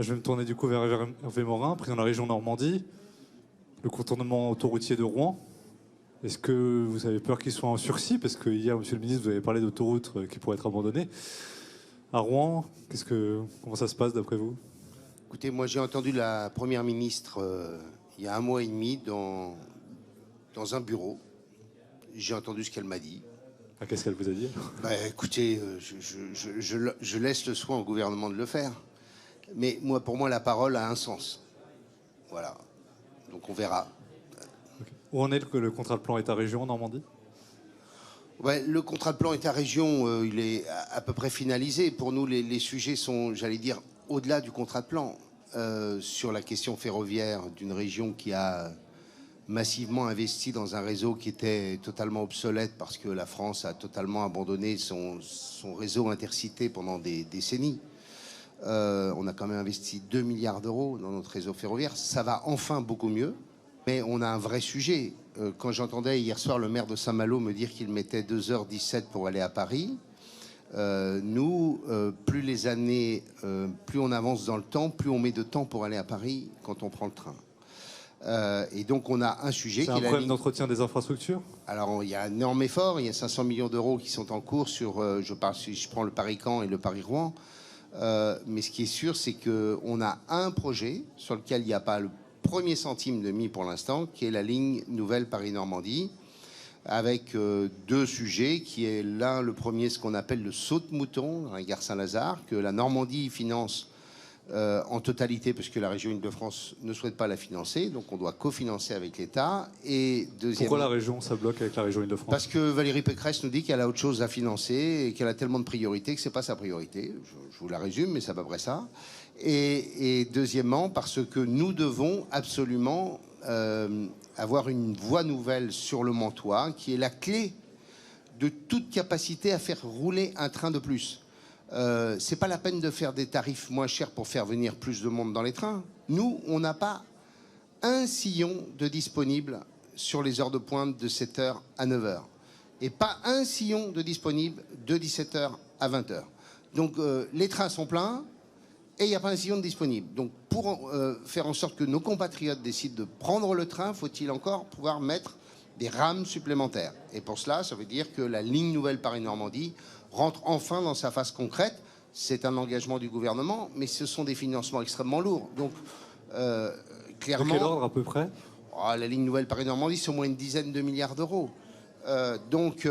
Je vais me tourner du coup vers Hervé Morin, président de la région Normandie. Le contournement autoroutier de Rouen. Est-ce que vous avez peur qu'il soit en sursis? Parce que hier, monsieur le ministre, vous avez parlé d'autoroutes qui pourraient être abandonnées. À Rouen, comment ça se passe d'après vous? Écoutez, moi j'ai entendu la Première ministre il y a 1 mois et demi dans un bureau. J'ai entendu ce qu'elle m'a dit. Ah, qu'est-ce qu'elle vous a dit? Écoutez, je laisse le soin au gouvernement de le faire. Mais pour moi, la parole a un sens. Voilà. Donc on verra. Okay. Où en est le contrat de plan État-région en Normandie? Le contrat de plan État-région, il est à peu près finalisé. Pour nous, les sujets sont, j'allais dire, au-delà du contrat de plan. Sur la question ferroviaire d'une région qui a massivement investi dans un réseau qui était totalement obsolète parce que la France a totalement abandonné son réseau intercité pendant des décennies. On a quand même investi 2 milliards d'euros dans notre réseau ferroviaire. Ça va enfin beaucoup mieux, mais on a un vrai sujet. Quand j'entendais hier soir le maire de Saint-Malo me dire qu'il mettait 2h17 pour aller à Paris, plus les années, plus on avance dans le temps, plus on met de temps pour aller à Paris quand on prend le train. Et donc on a un sujet qui est un problème d'entretien des infrastructures. Alors il y a un énorme effort, il y a 500 millions d'euros qui sont en cours sur, si je prends le Paris-Caen et le Paris-Rouen. Mais ce qui est sûr, c'est qu'on a un projet sur lequel il n'y a pas le premier centime de mis pour l'instant, qui est la ligne nouvelle Paris-Normandie, avec 2 sujets, qui est le premier, ce qu'on appelle le saut de mouton dans la gare Saint-Lazare, que la Normandie finance en totalité, parce que la région Île-de-France ne souhaite pas la financer, donc on doit cofinancer avec l'État. Et pourquoi la région, ça bloque avec la région Île-de-France? Parce que Valérie Pécresse nous dit qu'elle a autre chose à financer et qu'elle a tellement de priorités que c'est pas sa priorité. Je vous la résume, mais c'est à peu près ça. Et deuxièmement, parce que nous devons absolument avoir une voie nouvelle sur le Mantois, qui est la clé de toute capacité à faire rouler un train de plus. C'est pas la peine de faire des tarifs moins chers pour faire venir plus de monde dans les trains. Nous, on n'a pas un sillon de disponible sur les heures de pointe de 7h à 9h. Et pas un sillon de disponible de 17h à 20h. Donc les trains sont pleins et il n'y a pas un sillon de disponible. Donc pour faire en sorte que nos compatriotes décident de prendre le train, faut-il encore pouvoir mettre des rames supplémentaires. Et pour cela, ça veut dire que la ligne nouvelle Paris-Normandie rentre enfin dans sa phase concrète. C'est un engagement du gouvernement, mais ce sont des financements extrêmement lourds. Donc, clairement... Dans quel ordre, à peu près? La ligne nouvelle Paris-Normandie, c'est au moins une dizaine de milliards d'euros. Donc,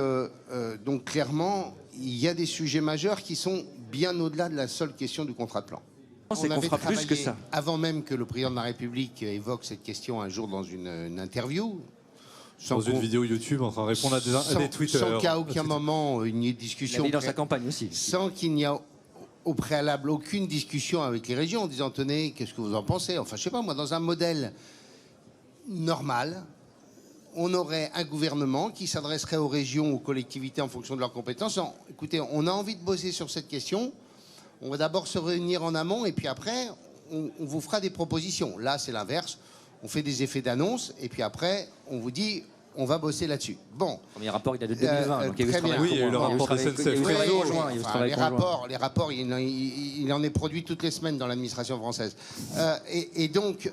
clairement, il y a des sujets majeurs qui sont bien au-delà de la seule question du contrat de plan. C'est qu'on fera plus que ça. Avant même que le président de la République évoque cette question un jour dans une interview, dans une vidéo YouTube en train de répondre à des Twitter. Sans qu'à aucun moment il n'y ait discussion. Il a dit dans sa campagne aussi. Sans qu'il n'y ait au préalable aucune discussion avec les régions en disant tenez, qu'est-ce que vous en pensez? Enfin, je sais pas, moi, dans un modèle normal, on aurait un gouvernement qui s'adresserait aux régions, aux collectivités en fonction de leurs compétences. Écoutez, on a envie de bosser sur cette question. On va d'abord se réunir en amont et puis après, on vous fera des propositions. Là, c'est l'inverse. On fait des effets d'annonce et puis après, on vous dit, on va bosser là-dessus. Bon. Le premier rapport, il date de 2020. Donc il y a eu très bien. Oui, il y a eu le rapport de SNCF. Les rapports, il en est produit toutes les semaines dans l'administration française. Et donc,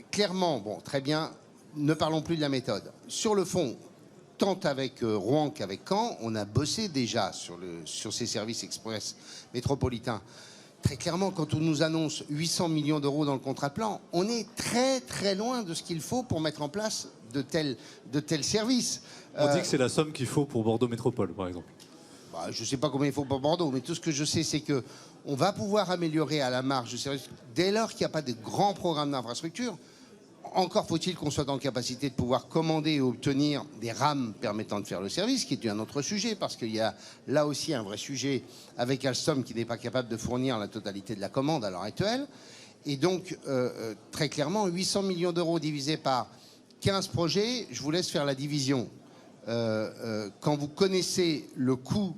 clairement, bon, très bien, ne parlons plus de la méthode. Sur le fond, tant avec Rouen qu'avec Caen, on a bossé déjà sur ces services express métropolitains. Très clairement, quand on nous annonce 800 millions d'euros dans le contrat de plan, on est très très loin de ce qu'il faut pour mettre en place de tels services. On dit que c'est la somme qu'il faut pour Bordeaux Métropole, par exemple. Je ne sais pas combien il faut pour Bordeaux, mais tout ce que je sais, c'est qu'on va pouvoir améliorer à la marge de service dès lors qu'il n'y a pas de grands programmes d'infrastructure. Encore faut-il qu'on soit en capacité de pouvoir commander et obtenir des rames permettant de faire le service, qui est un autre sujet, parce qu'il y a là aussi un vrai sujet avec Alstom qui n'est pas capable de fournir la totalité de la commande à l'heure actuelle. Et donc, très clairement, 800 millions d'euros divisés par 15 projets, je vous laisse faire la division. Quand vous connaissez le coût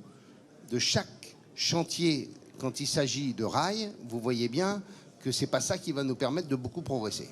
de chaque chantier quand il s'agit de rails, vous voyez bien que ce n'est pas ça qui va nous permettre de beaucoup progresser.